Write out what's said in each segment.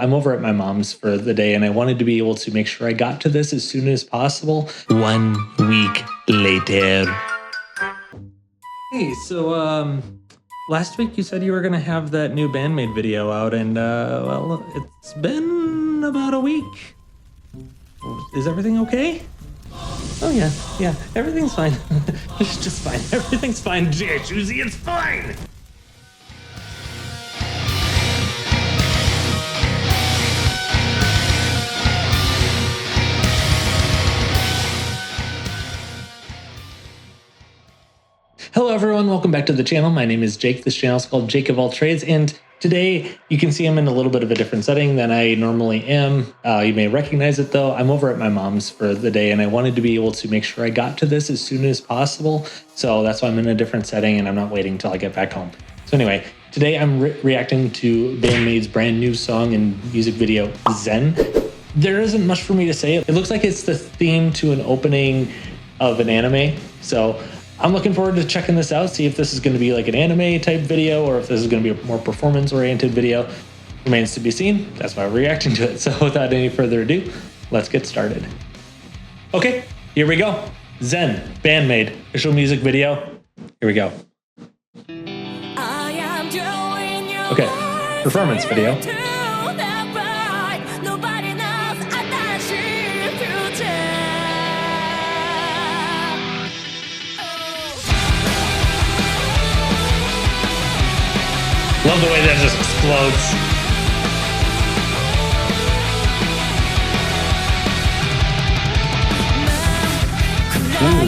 I'm over at my mom's for the day and I wanted to be able to make sure I got to this as soon as possible. 1 week later. Hey, so last week you said you were going to have that new BAND-MAID video out and well, it's been about a week. Is everything okay? Oh yeah, everything's fine. It's just fine. Everything's fine. Susie, it's fine. Hello everyone, welcome back to the channel. My name is Jake. This channel is called Jake of All Trades, and today you can see I'm in a little bit of a different setting than I normally am. You may recognize it though. I'm over at my mom's for the day and I wanted to be able to make sure I got to this as soon as possible. So that's why I'm in a different setting and I'm not waiting until I get back home. So anyway, today I'm reacting to BAND-MAID's brand new song and music video, Zen. There isn't much for me to say. It looks like it's the theme to an opening of an anime. So I'm looking forward to checking this out, see if this is going to be like an anime type video or if this is going to be a more performance oriented video. Remains to be seen. That's why we're reacting to it. So without any further ado, let's get started. Okay, here we go. Zen, BAND-MAID, official music video. Here we go. Okay, performance video. Love the way that just explodes. Ooh.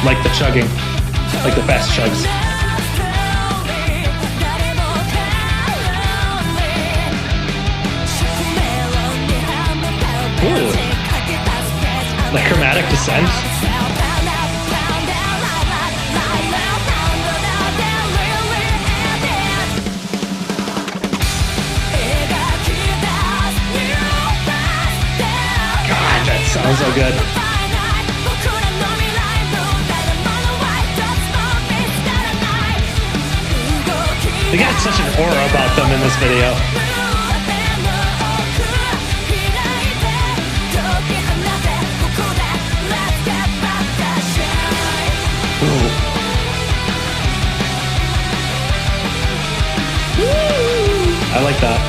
Like the chugging, like the fast chugs. Ooh. Like chromatic descent. Sounds so good. They got such an aura about them in this video. Ooh. I like that.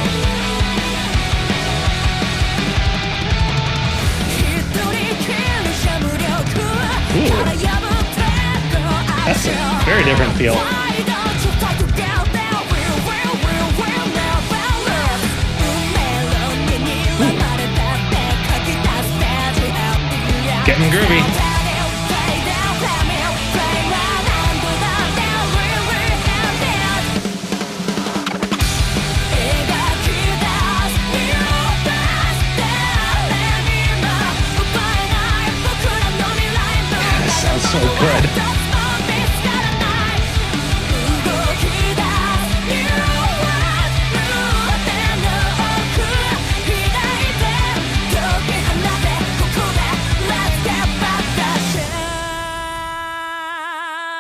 Ooh. That's a very different feel. Ooh. Getting groovy. That sounds so good.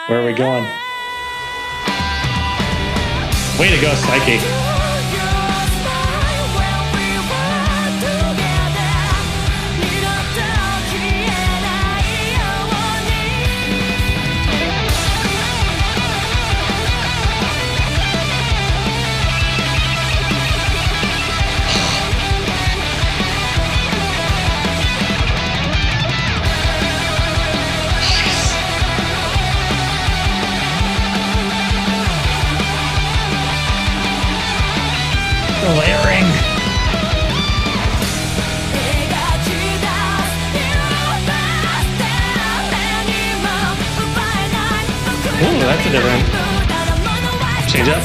Where are we going? Way to go, Slinky. Layering. Ooh, that's a different change up.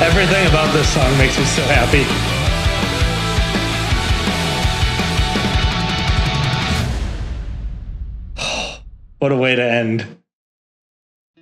Everything about this song makes me so happy. What a way to end.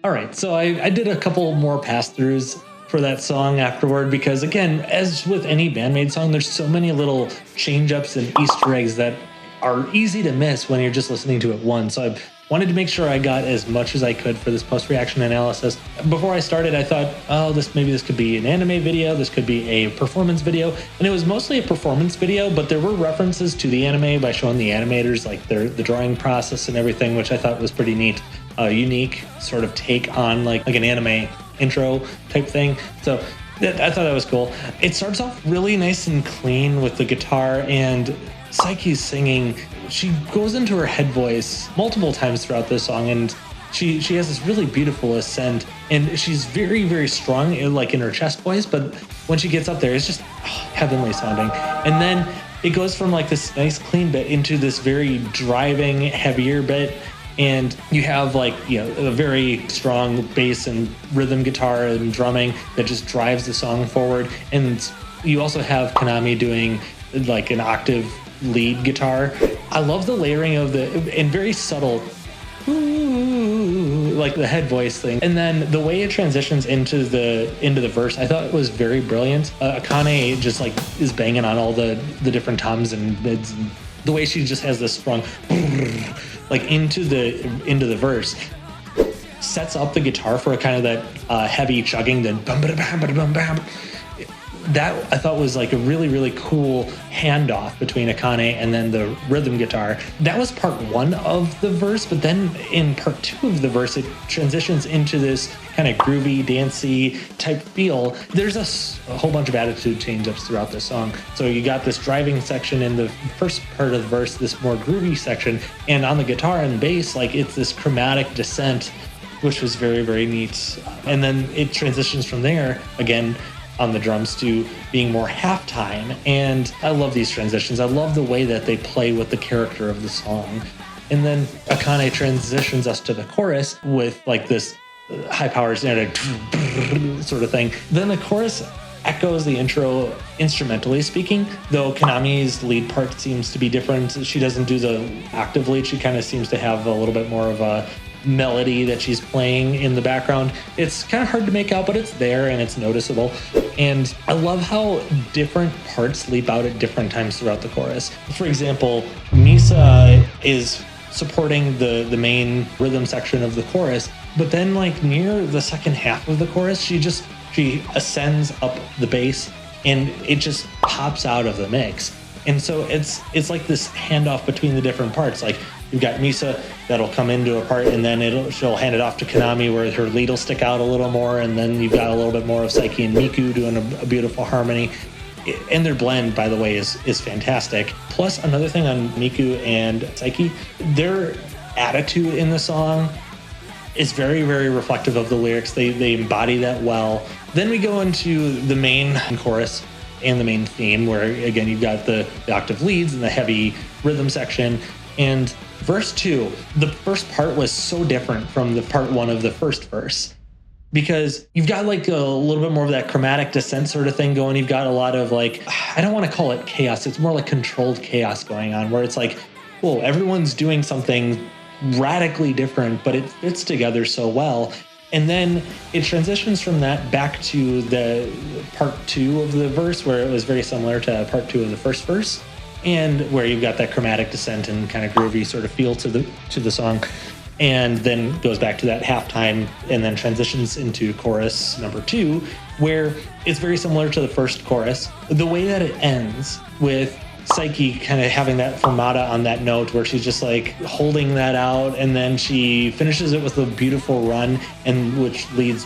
All right, so I did a couple more pass-throughs for that song afterward because, again, as with any BAND-MAID song, there's so many little change-ups and Easter eggs that are easy to miss when you're just listening to it once. So I wanted to make sure I got as much as I could for this post-reaction analysis. Before I started, I thought, oh, maybe this could be an anime video, this could be a performance video, and it was mostly a performance video, but there were references to the anime by showing the animators, like the drawing process and everything, which I thought was pretty neat. A unique sort of take on like an anime intro type thing. So I thought that was cool. It starts off really nice and clean with the guitar, and Psyche's singing. She goes into her head voice multiple times throughout this song, and she has this really beautiful ascent, and she's very, very strong, like in her chest voice, but when she gets up there, it's just heavenly sounding. And then it goes from like this nice clean bit into this very driving, heavier bit, and you have like, you know, a very strong bass and rhythm guitar and drumming that just drives the song forward. And you also have Konami doing like an octave lead guitar. I love the layering of and very subtle, like the head voice thing. And then the way it transitions into the verse, I thought it was very brilliant. Akane just like is banging on all the different toms and mids, and the way she just has this strong like into the verse sets up the guitar for a kind of that heavy chugging, then bum ba bam ba bum bam. That I thought was like a really, really cool handoff between Akane and then the rhythm guitar. That was part one of the verse, but then in part two of the verse, it transitions into this kind of groovy, dancey type feel. There's a whole bunch of attitude change-ups throughout this song. So you got this driving section in the first part of the verse, this more groovy section, and on the guitar and bass, like it's this chromatic descent, which was very, very neat. And then it transitions from there, again, on the drums to being more halftime. And I love these transitions. I love the way that they play with the character of the song. And then Akane transitions us to the chorus with like this high power standard sort of thing. Then the chorus echoes the intro instrumentally speaking, though Konami's lead part seems to be different. She doesn't do the octave lead. She kind of seems to have a little bit more of a melody that she's playing in the background. It's kind of hard to make out, but it's there and it's noticeable. And I love how different parts leap out at different times throughout the chorus. For example, Misa is supporting the main rhythm section of the chorus, but then like near the second half of the chorus, she ascends up the bass and it just pops out of the mix. And so it's like this handoff between the different parts. Like you've got Misa that'll come into a part, and then she'll hand it off to Konami where her lead will stick out a little more, and then you've got a little bit more of Psyche and Miku doing a beautiful harmony. And their blend, by the way, is fantastic. Plus, another thing on Miku and Psyche, their attitude in the song is very, very reflective of the lyrics. They embody that well. Then we go into the main chorus and the main theme, where again you've got the octave leads and the heavy rhythm section. And verse 2, the first part was so different from the part 1 of the first verse, because you've got like a little bit more of that chromatic descent sort of thing going. You've got a lot of like, I don't want to call it chaos, it's more like controlled chaos going on, where it's like, whoa, everyone's doing something radically different, but it fits together so well. And then it transitions from that back to the part 2 of the verse, where it was very similar to part 2 of the first verse, and where you've got that chromatic descent and kind of groovy sort of feel to the song. And then goes back to that halftime and then transitions into chorus number 2, where it's very similar to the first chorus. The way that it ends with Psyche kind of having that fermata on that note where she's just like holding that out, and then she finishes it with a beautiful run, and which leads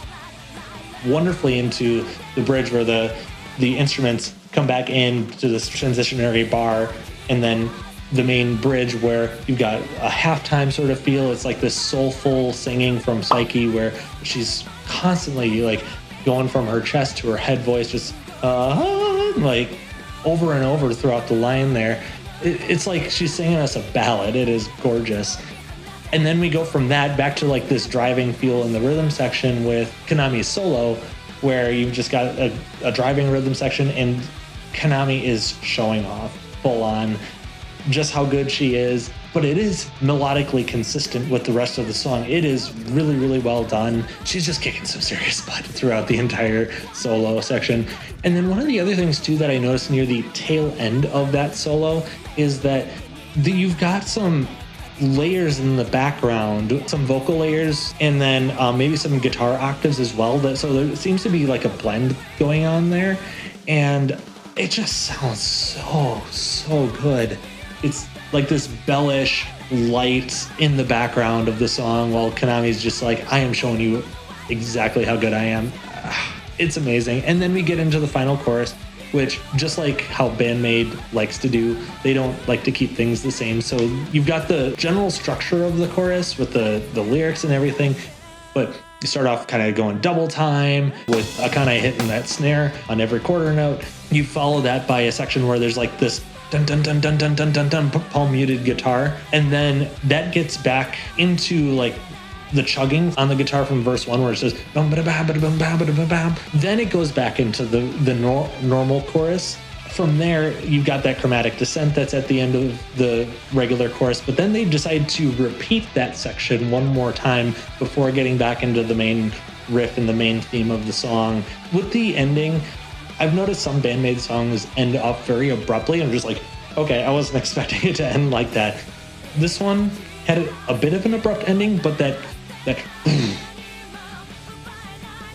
wonderfully into the bridge where the instruments come back into this transitionary bar, and then the main bridge where you've got a halftime sort of feel. It's like this soulful singing from Psyche where she's constantly like going from her chest to her head voice, just like over and over throughout the line there. It's like she's singing us a ballad. It is gorgeous. And then we go from that back to like this driving feel in the rhythm section with Konami's solo, where you've just got a driving rhythm section, and Konami is showing off full on just how good she is, but it is melodically consistent with the rest of the song. It is really, really well done. She's just kicking some serious butt throughout the entire solo section. And then one of the other things too that I noticed near the tail end of that solo is that you've got some layers in the background, some vocal layers, and then maybe some guitar octaves as well. So there seems to be like a blend going on there, and it just sounds so good. It's like this bellish light in the background of the song while Konami's just like, I am showing you exactly how good I am. It's amazing. And then we get into the final chorus, which, just like how BAND-MAID likes to do, they don't like to keep things the same. So you've got the general structure of the chorus with the lyrics and everything, but you start off kind of going double time with a kind of hitting that snare on every quarter note. You follow that by a section where there's like this dun dun dun dun dun dun dun dun palm muted guitar, and then that gets back into like the chugging on the guitar from verse 1 where it says bum ba bam ba bum bam ba bam. Then it goes back into the normal chorus. From there, you've got that chromatic descent that's at the end of the regular chorus, but then they decide to repeat that section one more time before getting back into the main riff and the main theme of the song. With the ending, I've noticed some BAND-MAID songs end up very abruptly. I'm just like, okay, I wasn't expecting it to end like that. This one had a bit of an abrupt ending, but that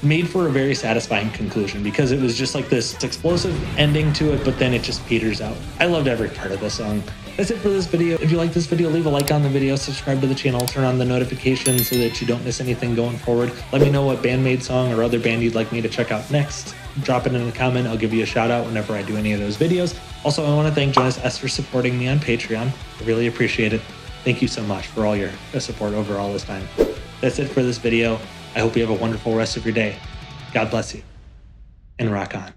made for a very satisfying conclusion because it was just like this explosive ending to it, but then it just peters out. I loved every part of the song. That's it for this video. If you like this video, leave a like on the video, subscribe to the channel, turn on the notifications so that you don't miss anything going forward. Let me know what BAND-MAID song or other band you'd like me to check out next. Drop it in a comment. I'll give you a shout out whenever I do any of those videos. Also, I want to thank Jonas S for supporting me on Patreon. I really appreciate it. Thank you so much for all your support over all this time. That's it for this video. I hope you have a wonderful rest of your day. God bless you, and rock on.